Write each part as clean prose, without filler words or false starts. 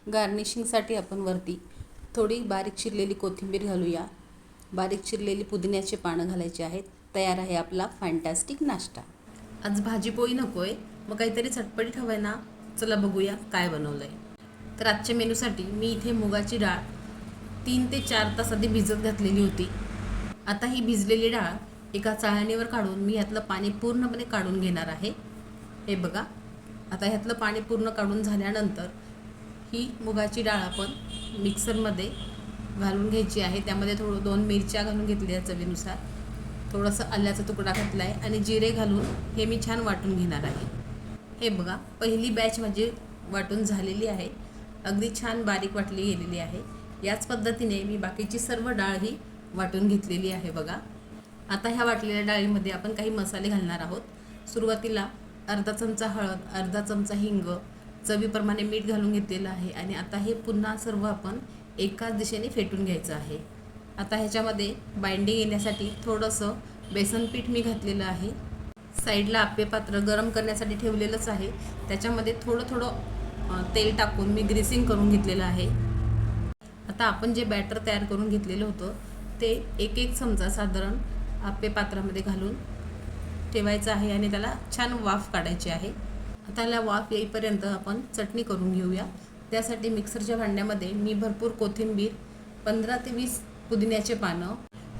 गार्निशिंगसाठी आपण वरती थोडी बारीक चिरलेली कोथिंबीर घालूया. बारीक चिरलेली पुदिन्याची पानं घालायची आहेत. तयार आहे आपला फॅन्टॅस्टिक नाश्ता. आज भाजीपोळी नको आहे, मग काहीतरी चटपटीत हवं आहे ना. चला बघूया काय बनवलं आहे. तर आजच्या मेनूसाठी मी इथे मुगाची डाळ 3 ते 4 तास आधी भिजत घातलेली होती. आता ही भिजलेली डाळ एका चाळणीवर काढून मी ह्यातलं पाणी पूर्णपणे काढून घेणार आहे. हे बघा, आता ह्यातलं पाणी पूर्ण काढून झाल्यानंतर ही मुगाची डाळ आपण मिक्सरमध्ये घालून घ्यायची आहे. त्यामध्ये 2 मिरच्या घालून घेतल्या चवीनुसार, थोडंसं आल्याचा तुकडा घातला आहे आणि जिरे घालून हे मी छान वाटून घेणार आहे. हे बघा, पहिली बॅच माझी वाटून झालेली आहे. अगदी छान बारीक वाटली गेलेली आहे. याच पद्धतीने मी बाकीची सर्व डाळ ही वाटून घेतलेली आहे. बघा, आता ह्या वाटलेल्या डाळीमध्ये आपण काही मसाले घालणार आहोत. सुरुवातीला अर्धा चमचा हळद, अर्धा चमचा हिंग, चवीप्रमाणे मीठ घालून घेतलेलं आहे. आणि आता हे पुन्हा सर्व आपण एकाच दिशेने फेटून घ्यायचं आहे. आता ह्याच्यामध्ये बाइंडिंग येण्यासाठी थोडंसं बेसन पीठ मी घातलेलं आहे. साईडला आप्पे पात्र गरम करण्यासाठी ठेवलेलंच आहे. त्याच्यामध्ये थोडं तेल टाकून मी ग्रीसिंग करून घेतलेलं आहे. आता आपण जे बॅटर तयार करून घेतलेलं होतं ते एक चमचा साधारण आप्पे पात्रामध्ये घालून ठेवायचं आहे आणि त्याला छान वाफ काढायची आहे. आता त्याला वाफ येईपर्यंत आपण चटणी करून घेऊया. त्यासाठी मिक्सरच्या भांड्यामध्ये मी भरपूर कोथिंबीर, 15 ते 20 पुदिन्याचे पानं,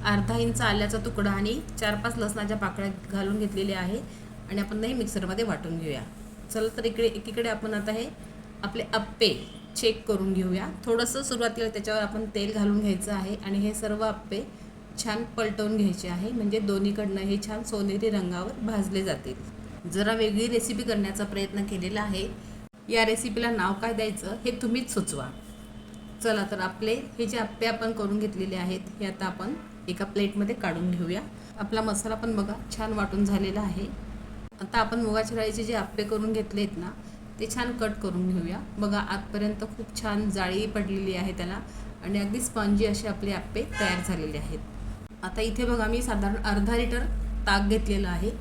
अर्धा इंच आल्याचा तुकडा आणि 4-5 लसणाच्या पाकळ्या घालून घेतलेले आहे आणि आपण हे मिक्सरमध्ये वाटून घेऊया. चला तर एकीकडे आपण आता हे आपले आप्पे चेक करून घेऊया. थोडंसं सुरुवातीला त्याच्यावर आपण तेल घालून घ्यायचं आहे आणि हे सर्व आप्पे छान पलटवून घ्यायचे आहे, म्हणजे दोन्हीकडनं हे छान सोनेरी रंगावर भाजले जातील. जरा वेगळी रेसिपी करण्याचा प्रयत्न केलेला आहे. या रेसिपीला नाव काय द्यायचं हे तुम्हीच सुचवा. चला तर आपले हे जे आप्पे आपण करून घेतलेले आहेत हे आता आपण एका प्लेटमध्ये काढून घेऊया. आपला मसाला पण बघा छान वाटून झालेला आहे. आता आपण मुगाच्या डाळीचे जे आप्पे करून घेतले आहेत ना ते छान कट करून घेऊया. बघा, आतपर्यंत खूप छान जाळी पडलेली आहे त्याला आणि अगदी स्पंजी असे आपले आप्पे तयार झालेले आहेत. आता इथे बघा, मी साधारण अर्धा लिटर ताक घेतलेलं आहे.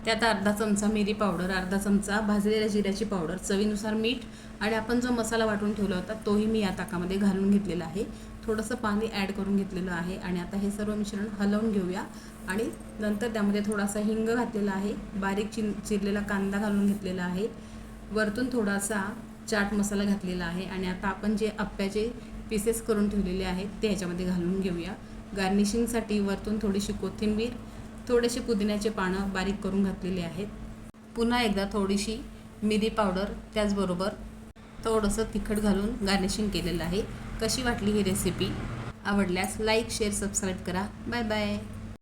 त्यात अर्धा चमचा मिरी पावडर, अर्धा चमचा भाजलेल्या जिऱ्याची पावडर, चवीनुसार मीठ आणि आपण जो मसाला वाटून ठेवला होता तोही मी या ताकामध्ये घालून घेतलेला आहे. थोडंसं पाणी ॲड करून घेतलेलं आहे आणि आता हे सर्व मिश्रण हलवून घेऊया. आणि नंतर त्यामध्ये थोडासा हिंग घातलेला आहे, बारीक चिरलेला कांदा घालून घेतलेला आहे, वरतून थोडासा चाट मसाला घातलेला आहे आणि आता आपण जे आप्याचे पीसेस करून ठेवलेले आहेत ते ह्याच्यामध्ये घालून घेऊया. गार्निशिंगसाठी वरतून थोडीशी कोथिंबीर, थोडेसे पुदिन्याचे पानं बारीक करून घातलेले आहेत. पुन्हा एकदा थोडीशी मिरी पावडर, त्याचबरोबर थोडंसं तिखट घालून गार्निशिंग केलेलं आहे. कशी वाटली ही रेसिपी? आवडल्यास लाईक, शेअर, सबस्क्राईब करा. Bye bye.